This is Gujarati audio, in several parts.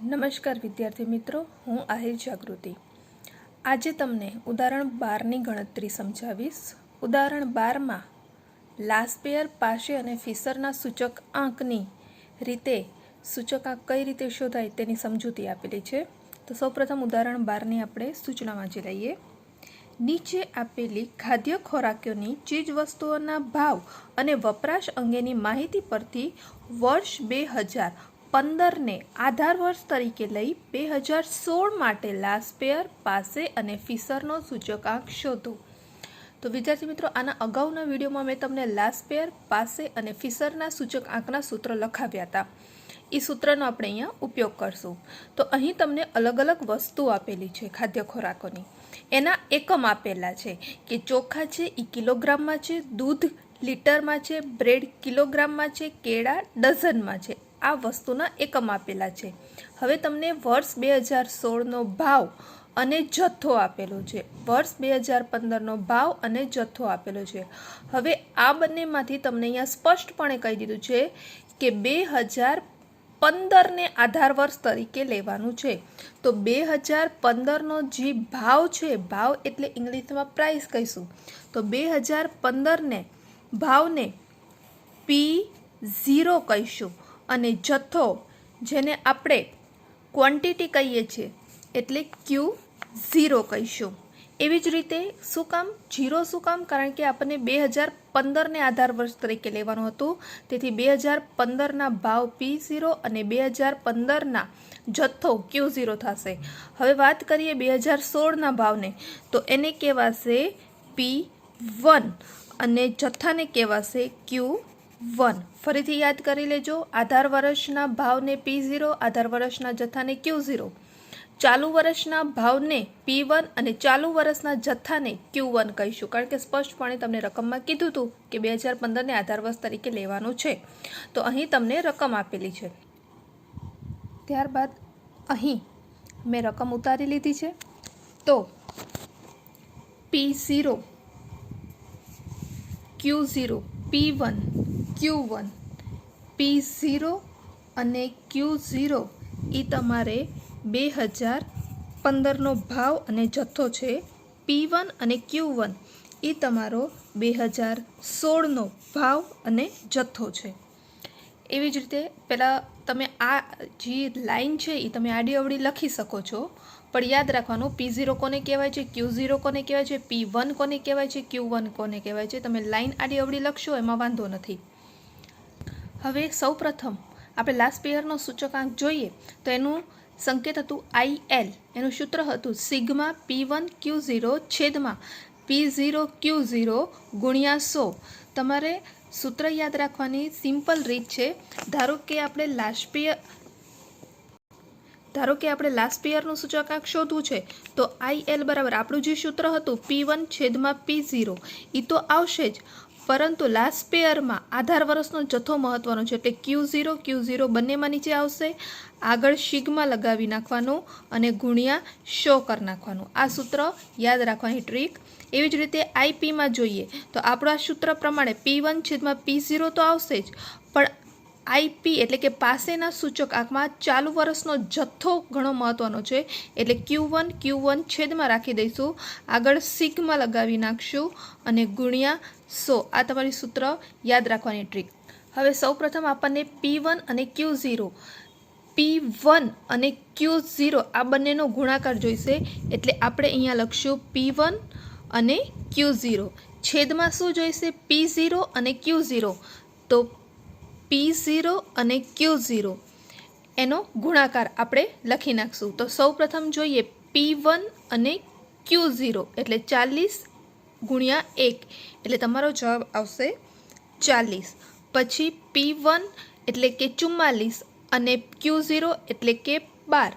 નમસ્કાર વિદ્યાર્થી મિત્રો, હું આહિર જાગૃતિ। આજે તમને ઉદાહરણ 12ની ગણતરી સમજાવીશ। ઉદાહરણ 12માં લાસ્પેયર, પાશે અને ફિશરના સૂચકાંકની રીતે સૂચકાંક કઈ રીતે શોધાય તેની સમજૂતી આપેલી છે। તો સૌપ્રથમ ઉદાહરણ 12ની આપણે સૂચના વાંચી લઈએ। નીચે આપેલી ખાદ્ય ખોરાકોની ચીજવસ્તુઓના ભાવ અને વપરાશ અંગેની માહિતી પરથી વર્ષ 2015ને આધાર વર્ષ તરીકે લઈ 2016 માટે લાસ્પેયર, પાશે અને ફિશરનો સૂચકાંક શોધો। તો વિદ્યાર્થી મિત્રો, આના અગાઉના વિડીયોમાં મેં તમને લાસ્પેયર, પાશે અને ફિશરના સૂચકાંકના સૂત્ર લખાવ્યા હતા। એ સૂત્રનો આપણે અહીંયા ઉપયોગ કરશું। તો અહીં તમને અલગ અલગ વસ્તુ આપેલી છે ખાદ્ય ખોરાકોની, એના એકમ આપેલા છે કે ચોખા છે એ કિલોગ્રામમાં છે, દૂધ લીટરમાં છે, બ્રેડ કિલોગ્રામમાં છે, કેળા ડઝનમાં છે। આ વસ્તુના એકમ આપેલા છે। હવે તમને વર્ષ 2016નો ભાવ અને જથ્થો આપેલો છે, વર્ષ 2015નો ભાવ અને જથ્થો આપેલો છે। હવે આ બંનેમાંથી તમને અહીંયા સ્પષ્ટપણે કહી દીધું છે કે 2015ને આધાર વર્ષ તરીકે લેવાનું છે। તો 2015નો જે ભાવ છે, ભાવ એટલે ઇંગ્લિશમાં પ્રાઇસ કહીશું, તો 2015ને ભાવને P0 કહીશું અને જથ્થો જેને આપણે ક્વોન્ટિટી કહીએ છીએ એટલે Q0 કહીશું। એવી જ રીતે શું કામ જીરો, શું કામ? કારણ કે આપણને 2015ને આધાર વર્ષ તરીકે લેવાનું હતું, તેથી 2015ના ભાવ P0 અને 2015ના જથ્થો Q0 થશે। હવે વાત કરીએ 2016ના ભાવને, તો એને કહેવાશે P1 અને જથ્થાને કહેવાશે Q1। ફરીથી યાદ કરી લેજો, આધાર વર્ષના ભાવને P0, આધાર વર્ષના જથ્થાને Q0, ચાલુ વર્ષના ભાવને P1 અને ચાલુ વર્ષના જથ્થાને Q1 કહીશું, કારણ કે સ્પષ્ટપણે તમને રકમમાં કીધું હતું કે 2015ને આધાર વર્ષ તરીકે લેવાનું છે। તો અહીં તમને રકમ આપેલી છે, ત્યારબાદ અહીં મેં રકમ ઉતારી લીધી છે। તો P0, Q0, P1, Q1, P0 અને Q0 એ તમારે 2015નો ભાવ અને જથ્થો છે, P1 અને Q1 એ તમારો 2016નો ભાવ અને જથ્થો છે। એવી જ રીતે પહેલાં તમે આ જે લાઈન છે એ તમે આડી અવળી લખી શકો છો, પણ યાદ રાખવાનું P0 કોને કહેવાય છે, Q0 કોને કહેવાય છે, P1 કોને કહેવાય છે, Q1 કોને કહેવાય છે। તમે લાઈન આડી અવળી લખશો એમાં વાંધો નથી। હવે સૌપ્રથમ આપણે લાસ્પેયરનો સૂચકાંક જોઈએ તો એનું સંકેત હતું IL, એનું સૂત્ર હતું સિગ્મા P1 Q0 છેદમાં P0 Q0 ગુણ્યા 100। તમારે સૂત્ર યાદ રાખવાની સિમ્પલ રીત છે, ધારો કે આપણે લાસ્પેયરનું સૂચકાંક શોધવું છે, તો IL બરાબર આપણું જે સૂત્ર હતું P1 છેદમાં P0 એ તો આવશે જ, પરંતુ લાસ્પેયરમાં આધાર વર્ષનો જથ્થો મહત્વનો છે, એટલે Q0 બંનેમાં નીચે આવશે, આગળ સિગ્મા લગાવી નાખવાનું અને ગુણ્યા 100 કરી નાખવાનું। આ સૂત્ર યાદ રાખવાની ટ્રીક। એવી જ રીતે IPમાં જોઈએ તો આપણા સૂત્ર પ્રમાણે P1 છેદમાં P0 તો આવશે જ, પણ IP એટલે કે પાસેના સૂચકાંકમાં ચાલુ વર્ષનો જથ્થો ઘણો મહત્વનો છે, એટલે Q1 છેદમાં રાખી દઈશું, આગળ સિગ્મા લગાવી નાખશું અને ગુણ્યા 100। આ તમારી સૂત્ર યાદ રાખવાની ટ્રીક। હવે સૌપ્રથમ આપણને P1 અને Q0 આ બંનેનો ગુણાકાર જોઈશે, એટલે આપણે અહીંયા લખશું P1 અને Q0 છેદમાં શું જોઈશે, P0 અને Q0, તો P0 અને Q0 એનો ગુણાકાર આપણે લખી નાખશું। તો સૌપ્રથમ જોઈએ P1 અને Q0 એટલે 40 ગુણ્યા 1 એટલે તમારો જવાબ આવશે 40। પછી P1 એટલે કે 44 અને Q0 એટલે કે 12,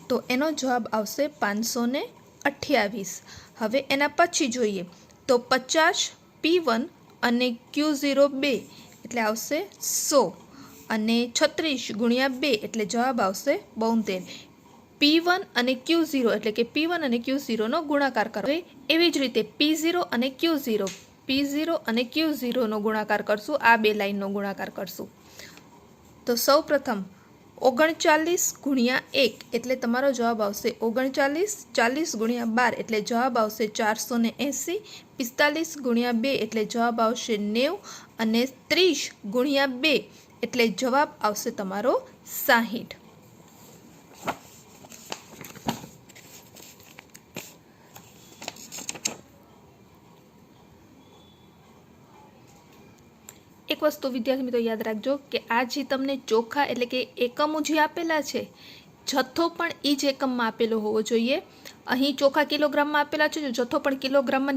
તો એનો જવાબ આવશે 528। હવે એના પછી જોઈએ તો 50 P1 અને Q0 2 એટલે આવશે 100 અને 36 ગુણ્યા 2 એટલે જવાબ આવશે 72। P1 અને Q0 એટલે કે P1 અને Q0નો ગુણાકાર કરો। એવી જ રીતે P0 અને Q0નો ગુણાકાર કરશું, આ બે લાઈનનો ગુણાકાર કરશું। તો સૌપ્રથમ 39 ગુણ્યા 1 એટલે તમારો જવાબ આવશે 39, 40 ગુણ્યા 12 એટલે જવાબ આવશે 480, 45 ગુણ્યા 2 એટલે જવાબ આવશે 90 અને 30 ગુણ્યા 2 એટલે જવાબ આવશે તમારો 60। એક વસ્તુ વિદ્યાર્થી મિત્રો યાદ રાખજો કે આ જે તમને ચોખા એટલે કે એકમો જે આપેલા છે, જથ્થો પણ એ જ એકમમાં આપેલો હોવો જોઈએ। અહીં ચોખા કિલોગ્રામમાં આપેલા છે, જથ્થો પણ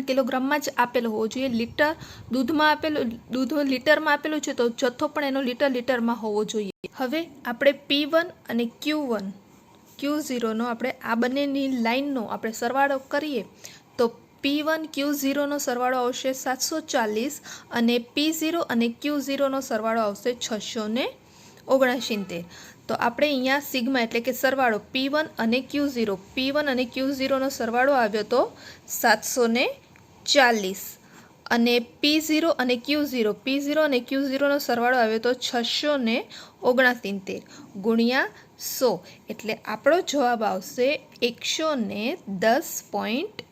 કિલોગ્રામમાં જ આપેલો હોવો જોઈએ। લીટર દૂધમાં આપેલું, દૂધ લીટરમાં આપેલું છે તો જથ્થો પણ એનો લીટરમાં હોવો જોઈએ। હવે આપણે P1 અને Q1 Q0નો આપણે આ બંનેની લાઇનનો આપણે સરવાળો કરીએ તો P1 Q0નો સરવાળો આવશે 740 અને P0 અને Q0નો સરવાળો આવશે 669। તો આપણે અહીંયા સિગ્મા એટલે કે સરવાળો P1 અને Q0નો સરવાળો આવ્યો તો 740 અને P0 અને Q0નો સરવાળો આવ્યો તો 669 ગુણ્યા 100 એટલે આપણો જવાબ આવશે 110.61।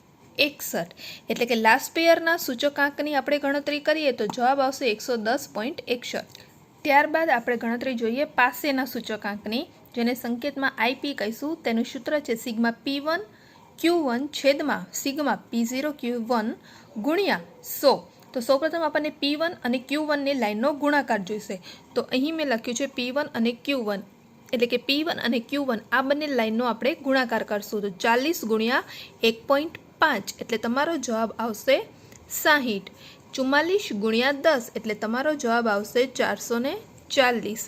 એટલે કે લાસ્ટ પેયરના સૂચકાંકની આપણે ગણતરી કરીએ તો જવાબ આવશે 110.61। ત્યારબાદ આપણે ગણતરી જોઈએ પાસેના સૂચકાંકની, જેને સંકેતમાં IP કહીશું। તેનું સૂત્ર છે સિગ્મા P1 Q1 છેદમાં સિગ્મા P0 Q1 ગુણ્યા 100। તો સૌપ્રથમ આપણને P1 અને Q1ની લાઇનનો ગુણાકાર જોઈશે। તો અહીં મેં લખ્યું છે P1 અને Q1 એટલે કે P1 અને Q1 આ બંને લાઇનનો આપણે ગુણાકાર કરશું તો 40 ગુણ્યા 1.5 એટલે તમારો જવાબ આવશે 60। 44 ગુણ્યા 10 એટલે તમારો જવાબ આવશે 440।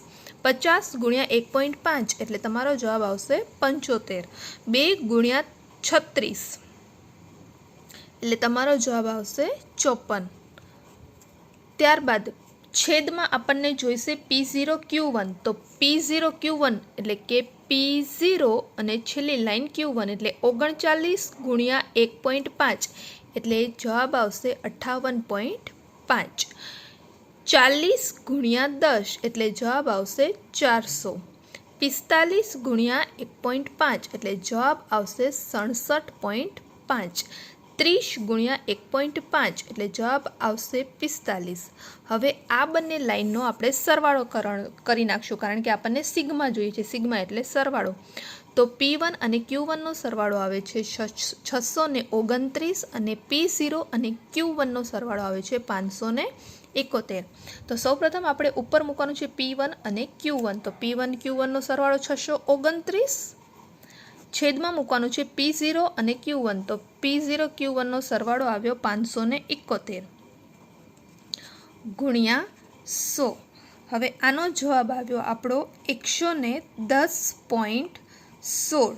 50 ગુણ્યા 1.5 એટલે તમારો જવાબ આવશે 75। 2 ગુણ્યા 36 એટલે તમારો જવાબ આવશે 54। ત્યારબાદ છેદમાં આપણને જોઈશે P0 Q1 તો P0 Q1 એટલે કે P0 અને છેલ્લી લાઈન Q1 એટલે 39 ગુણ્યા 1.5 એટલે જવાબ આવશે 58.5। 40 ગુણ્યા 10 એટલે જવાબ આવશે 400। 45 ગુણ્યા 1.5 એટલે જવાબ આવશે 67.5। 30 ગુણ્યા 1.5 એટલે જવાબ આવશે 45। હવે આ બંને લાઇનનો આપણે સરવાળો કરી નાખશું, કારણ કે આપણને સિગ્મા જોઈએ છે, સિગ્મા એટલે સરવાળો। તો P1 અને Q1નો સરવાળો આવે છે 629 અને P0 અને Q1નો સરવાળો આવે છે 571। તો સૌપ્રથમ આપણે ઉપર મૂકવાનું છે P1 અને Q1 તો P1 Q1નો સરવાળો 629, છેદમાં મૂકવાનું છે P0 અને Q1 તો P0 Q1નો સરવાળો આવ્યો 571 ગુણ્યા 100। હવે આનો જવાબ આવ્યો આપણો 110.16।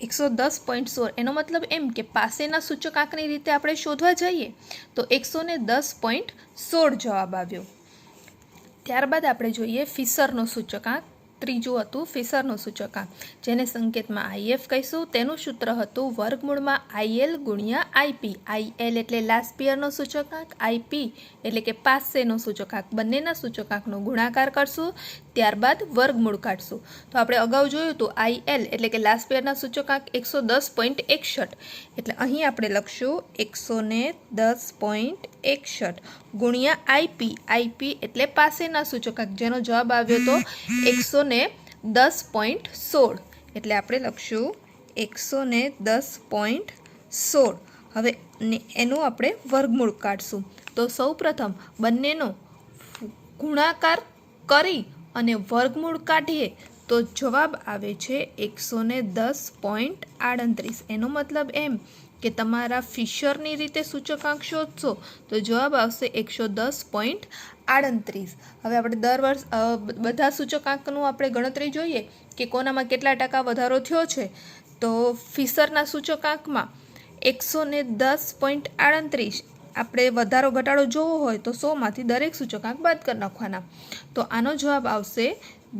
110.16 એનો મતલબ એમ કે પાસેના સૂચકાંકની રીતે આપણે શોધવા જઈએ તો 110.16 જવાબ આવ્યો। ત્યારબાદ આપણે જોઈએ ફિશરનો સૂચકાંક, ત્રીજું હતું ફિશરનો સૂચકાંક, જેને સંકેતમાં IF કહીશું। તેનું સૂત્ર હતું વર્ગમૂળમાં IL ગુણ્યા IP। IL એટલે લાસ્ટ પિયરનો સૂચકાંક, IP એટલે કે પાસેનો સૂચકાંક, બંનેના સૂચકાંકનો ગુણાકાર કરશું, ત્યારબાદ વર્ગમૂળ કાઢશું। તો આપણે અગાઉ જોયું હતું IL એટલે કે લાસ્ટ પિયરના સૂચકાંક 110.61 એટલે અહીં આપણે લખશું 110.61 ગુણ્યા IP। IP એટલે પાસેના સૂચકાંક, જેનો જવાબ આવ્યો તો 110.16 એટલે આપણે લખશું 110.16। હવે એનું આપણે વર્ગમૂળ કાઢશું। તો સૌપ્રથમ બંનેનો ગુણાકાર કરી અને વર્ગમૂળ કાઢીએ તો જવાબ આવે છે 110.38। એનો મતલબ એમ કે તમારા ફિશરની રીતે સૂચકાંક શોધશો તો જવાબ આવશે 110.38। હવે આપણે દર વર્ષ બધા સૂચકાંકનું આપણે ગણતરી જોઈએ કે કોનામાં કેટલા ટકા વધારો થયો છે। તો ફિશરના સૂચકાંકમાં 110.38 આપણે વધારો ઘટાડો જોવો હોય તો 100માંથી દરેક સૂચકાંક બાદ કરી નાખવાના। તો આનો જવાબ આવશે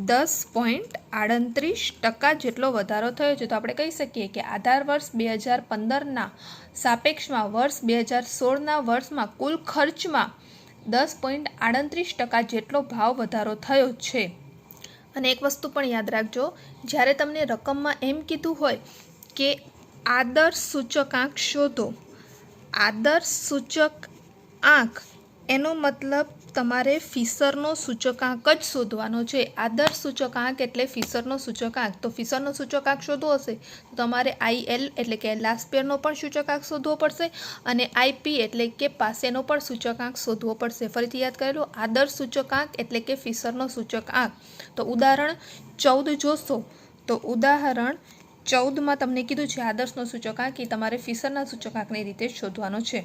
10.38% જેટલો વધારો થયો છે। તો આપણે કહી શકીએ કે આધાર વર્ષ 2015ના સાપેક્ષમાં વર્ષ 2016ના વર્ષમાં કુલ ખર્ચમાં 10.38% જેટલો ભાવ વધારો થયો છે। અને એક વસ્તુ પણ યાદ રાખજો, જ્યારે તમને રકમમાં એમ કીધું હોય કે આદર્શ સૂચકાંક શોધો, આદર્શ સૂચકાંક એનો મતલબ તમારે ફિશરનો સૂચકાંક જ શોધવાનો છે. આદર્શ સૂચકાંક એટલે ફિશરનો સૂચકાંક. તો ફિશરનો સૂચકાંક શોધવો હશે તો તમારે IL એટલે કે લાસ્ટ પેયરનો પણ સૂચકાંક શોધવો પડશે અને IP એટલે કે પાસેનો પણ સૂચકાંક શોધવો પડશે. ફરીથી યાદ કરી લો, આદર્શ સૂચકાંક એટલે કે ફિશરનો સૂચકાંક. તો ઉદાહરણ 14 જોશો તો ઉદાહરણ 14માં તમને કીધું છે આદર્શનો સૂચકાંક એ તમારે ફિશરના સૂચકાંકની રીતે શોધવાનો છે.